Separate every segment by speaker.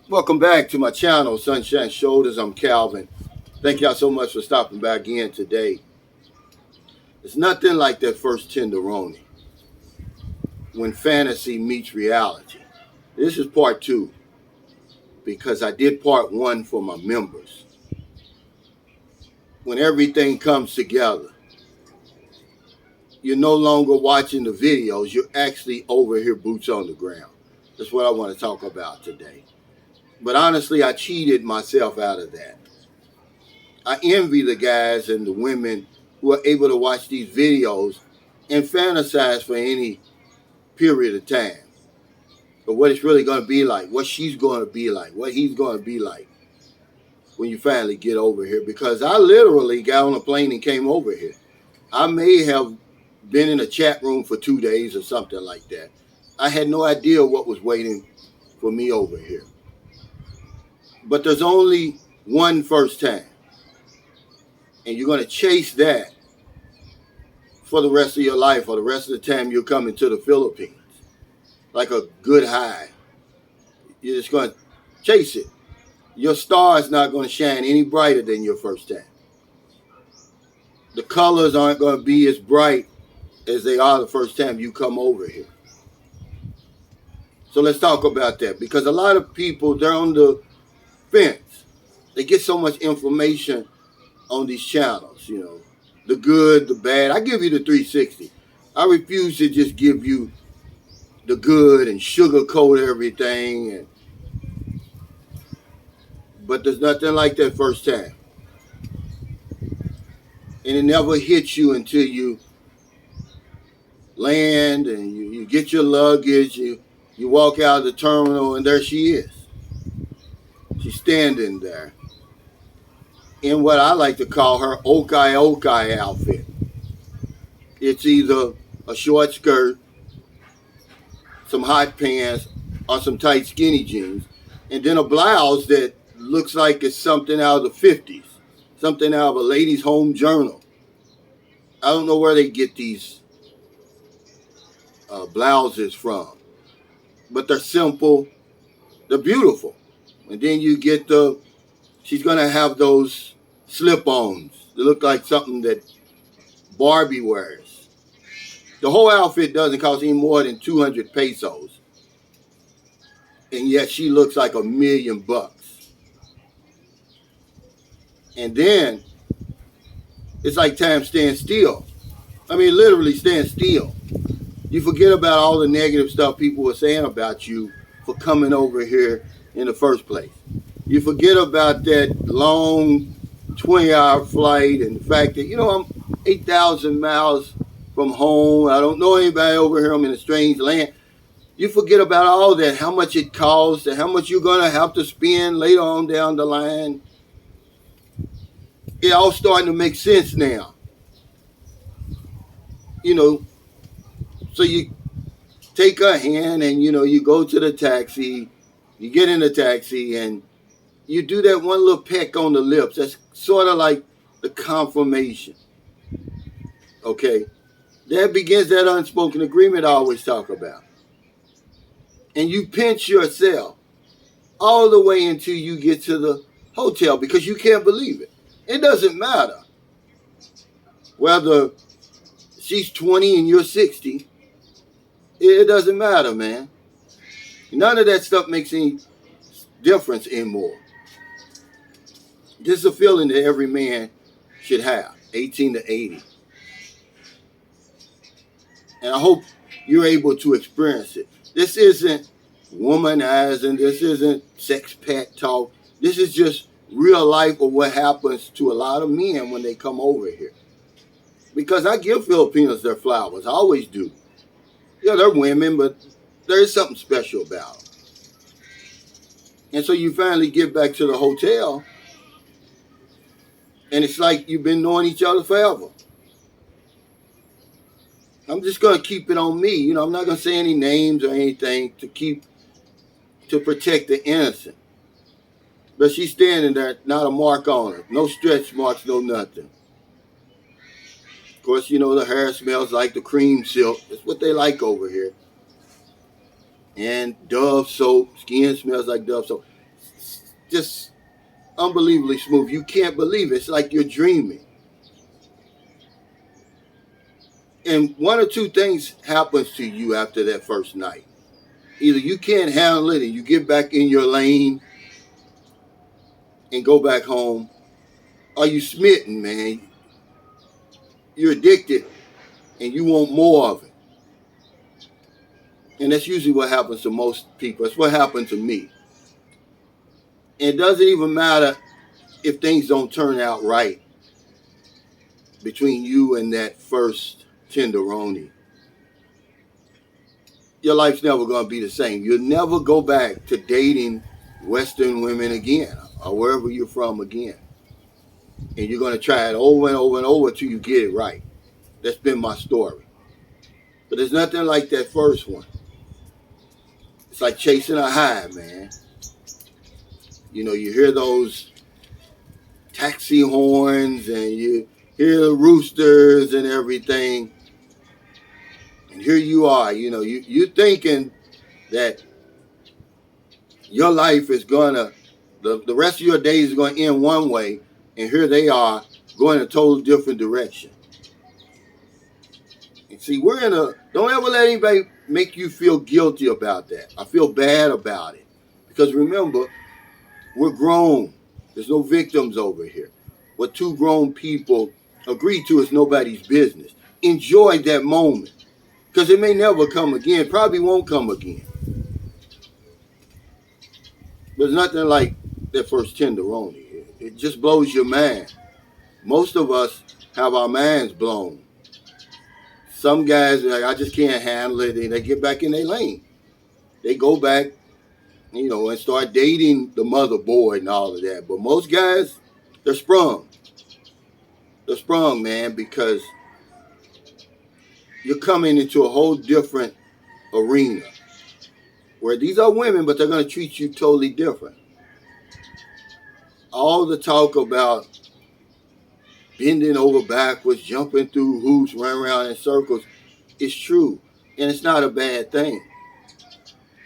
Speaker 1: Welcome back to my channel, Sunshine Shoulders. I'm Calvin. Thank y'all so much for stopping by again today. It's nothing like that first Tenderoni when fantasy meets reality. This is part two because I did part one for my members. When everything comes together, you're no longer watching the videos, you're actually over here, boots on the ground. That's what I want to talk about today. But honestly, I cheated myself out of that. I envy the guys and the women who are able to watch these videos and fantasize for any period of time. But what it's really going to be like, what she's going to be like, what he's going to be like when you finally get over here. Because I literally got on a plane and came over here. I may have been in a chat room for 2 days or something like that. I had no idea what was waiting for me over here. But there's only one first time. And you're going to chase that for the rest of your life or the rest of the time you're coming to the Philippines. Like a good high. You're just going to chase it. Your star is not going to shine any brighter than your first time. The colors aren't going to be as bright as they are the first time you come over here. So let's talk about that, because a lot of people, they're on the fence. They get so much information on these channels, the good, the bad. I give you the 360. I refuse to just give you the good and sugarcoat everything. But there's nothing like that first time. And it never hits you until you land and you get your luggage, you walk out of the terminal, and there she is. She's standing there in what I like to call her okai outfit. It's either a short skirt, some hot pants, or some tight skinny jeans, and then a blouse that looks like it's something out of the 50s, something out of a lady's home journal. I don't know where they get these blouses from, but they're simple, they're beautiful. And then you get she's going to have those slip-ons that look like something that Barbie wears. The whole outfit doesn't cost any more than 200 pesos. And yet she looks like $1,000,000. And then it's like time stands still. I mean, literally stand still. You forget about all the negative stuff people were saying about you for coming over here in the first place. You forget about that long 20-hour flight and the fact that, I'm 8,000 miles from home. I don't know anybody over here. I'm in a strange land. You forget about all that, how much it costs and how much you're going to have to spend later on down the line. It all starting to make sense now. So you take her hand and, you go to the taxi, you get in the taxi and you do that one little peck on the lips. That's sort of like the confirmation. Okay? That begins that unspoken agreement I always talk about. And you pinch yourself all the way until you get to the hotel because you can't believe it. It doesn't matter whether she's 20 and you're 60. It doesn't matter, man. None of that stuff makes any difference anymore. This is a feeling that every man should have, 18 to 80. And I hope you're able to experience it. This isn't womanizing. This isn't sex pet talk. This is just real life of what happens to a lot of men when they come over here. Because I give Filipinos their flowers. I always do. Yeah, they're women, but there is something special about them. And so you finally get back to the hotel, and it's like you've been knowing each other forever. I'm just going to keep it on me. I'm not going to say any names or anything to protect the innocent. But she's standing there, not a mark on her. No stretch marks, no nothing. Of course, the hair smells like the cream silk. That's what they like over here. And Dove soap. Skin smells like Dove soap. just unbelievably smooth. You can't believe it. It's like you're dreaming. And one or two things happens to you after that first night. Either you can't handle it and you get back in your lane and go back home, or you smitten, man. You're addicted and you want more of it. And that's usually what happens to most people. That's what happened to me. And it doesn't even matter if things don't turn out right between you and that first tenderoni. Your life's never going to be the same. You'll never go back to dating Western women again or wherever you're from again. And you're going to try it over and over and over till you get it right. That's been my story. But there's nothing like that first one. It's like chasing a high, man. You know, you hear those taxi horns and you hear the roosters and everything. And here you are, you know, you're thinking that your life is gonna, the rest of your days is gonna end one way, and here they are going a total different direction. And see, don't ever let anybody make you feel guilty about that. I feel bad about it. Because remember, we're grown. There's no victims over here. What two grown people agree to is nobody's business. Enjoy that moment. Because it may never come again. Probably won't come again. There's nothing like that first tenderoni. It just blows your mind. Most of us have our minds blown. Some guys are like, I just can't handle it, and they get back in their lane. They go back, you know, and start dating the motherboard and all of that. But most guys, they're sprung. They're sprung, man, because you're coming into a whole different arena where these are women, but they're going to treat you totally different. All the talk about bending over backwards, jumping through hoops, running around in circles is true, and it's not a bad thing.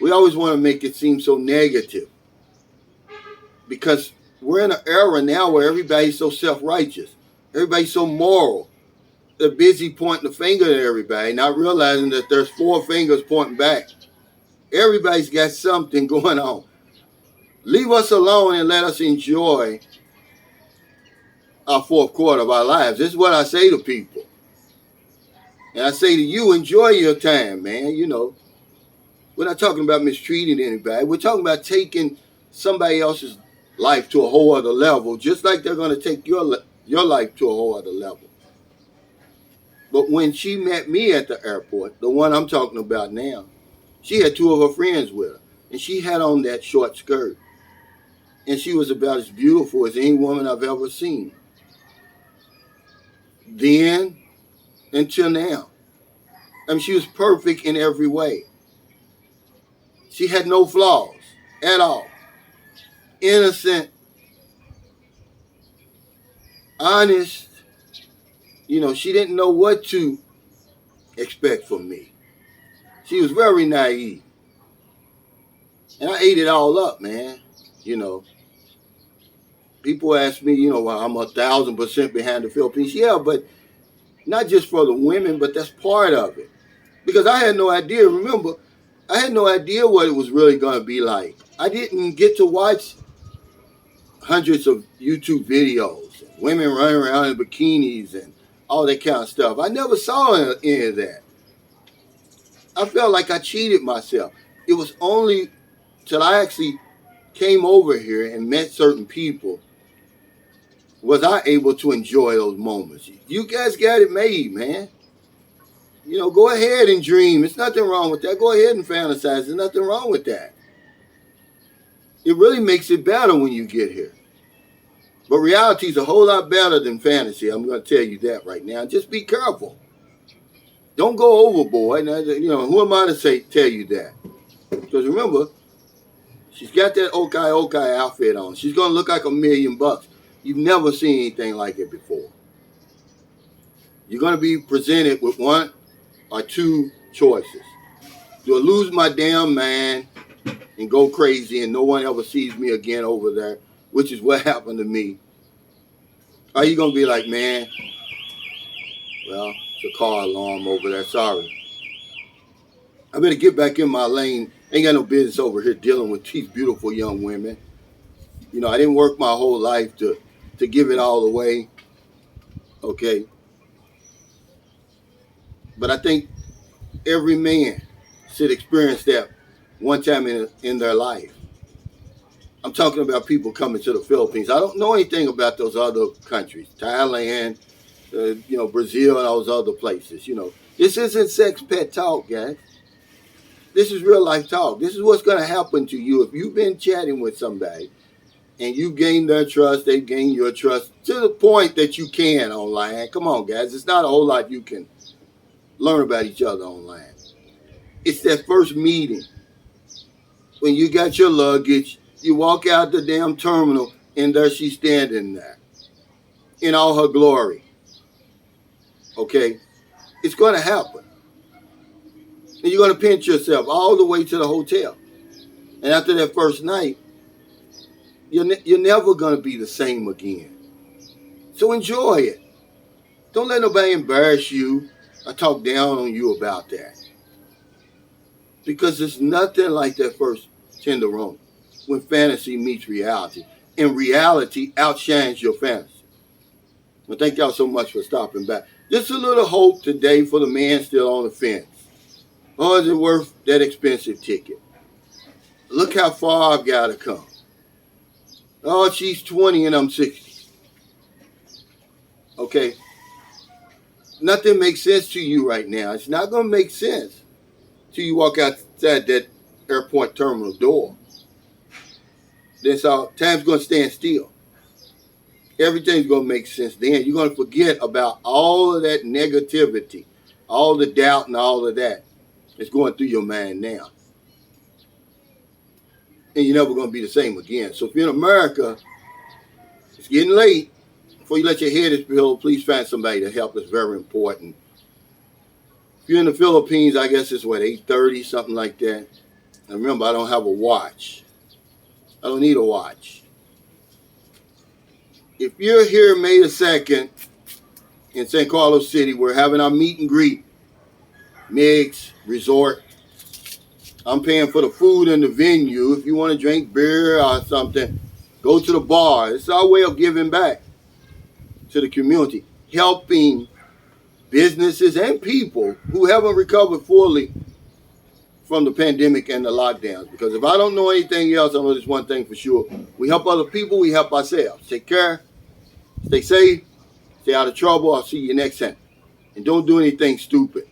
Speaker 1: We always want to make it seem so negative because we're in an era now where everybody's so self-righteous. Everybody's so moral. They're busy pointing the finger at everybody, not realizing that there's four fingers pointing back. Everybody's got something going on. Leave us alone and let us enjoy our fourth quarter of our lives. This is what I say to people. And I say to you, enjoy your time, man. You know, we're not talking about mistreating anybody. We're talking about taking somebody else's life to a whole other level, just like they're going to take your life to a whole other level. But when she met me at the airport, the one I'm talking about now, she had two of her friends with her. And she had on that short skirt. And she was about as beautiful as any woman I've ever seen. Then until now. I mean, she was perfect in every way. She had no flaws at all. Innocent, honest. You know, she didn't know what to expect from me. She was very naive. And I ate it all up, man. You know, people ask me, you know, well, I'm 1,000% behind the Philippines. Yeah, but not just for the women, but that's part of it. Because I had no idea. Remember, I had no idea what it was really going to be like. I didn't get to watch hundreds of YouTube videos, women running around in bikinis and all that kind of stuff. I never saw any of that. I felt like I cheated myself. It was only till I actually came over here and met certain people was I able to enjoy those moments. You guys got it made, man. You know, go ahead and dream. There's nothing wrong with that. Go ahead and fantasize. There's nothing wrong with that. It really makes it better when you get here. But reality is a whole lot better than fantasy. I'm going to tell you that right now. Just be careful. Don't go overboard. Now, you know, who am I to tell you that? Because remember, she's got that okai outfit on. She's going to look like $1 million. You've never seen anything like it before. You're going to be presented with one or two choices. Do I lose my damn mind and and go crazy and no one ever sees me again over there, which is what happened to me, are you going to be like, man, well, it's a car alarm over there, sorry. I better get back in my lane. Ain't got no business over here dealing with these beautiful young women. You know, I didn't work my whole life to give it all away. Okay. But I think every man should experience that one time in their life. I'm talking about people coming to the Philippines. I don't know anything about those other countries, Thailand, Brazil, and those other places. You know, this isn't sex pet talk, guys. This is real life talk. This is what's going to happen to you if you've been chatting with somebody and you gain their trust, they gain your trust to the point that you can online. Come on, guys. It's not a whole lot you can learn about each other online. It's that first meeting. When you got your luggage, you walk out the damn terminal, and there she's standing there in all her glory. Okay? It's going to happen. And you're going to pinch yourself all the way to the hotel. And after that first night, you're never going to be the same again. So enjoy it. Don't let nobody embarrass you or talk down on you about that. Because there's nothing like that first Tenderoni when fantasy meets reality. And reality outshines your fantasy. Well, thank y'all so much for stopping by. Just a little hope today for the man still on the fence. Or is it worth that expensive ticket? Look how far I've got to come. Oh, she's 20 and I'm 60. Okay? Nothing makes sense to you right now. It's not going to make sense till you walk outside that airport terminal door. That's all. Time's going to stand still. Everything's going to make sense then. You're going to forget about all of that negativity, all the doubt and all of that. It's going through your mind now. And you're never going to be the same again. So if you're in America, it's getting late. Before you let your head explode, please find somebody to help. It's very important. If you're in the Philippines, I guess it's 8:30, something like that. And remember, I don't have a watch. I don't need a watch. If you're here May the 2nd in San Carlos City, we're having our meet and greet. Mix Resort. I'm paying for the food in the venue. If you want to drink beer or something, go to the bar. It's our way of giving back to the community, helping businesses and people who haven't recovered fully from the pandemic and the lockdowns. Because if I don't know anything else, I know this one thing for sure. We help other people, we help ourselves. Take care, stay safe, stay out of trouble. I'll see you next time. And don't do anything stupid.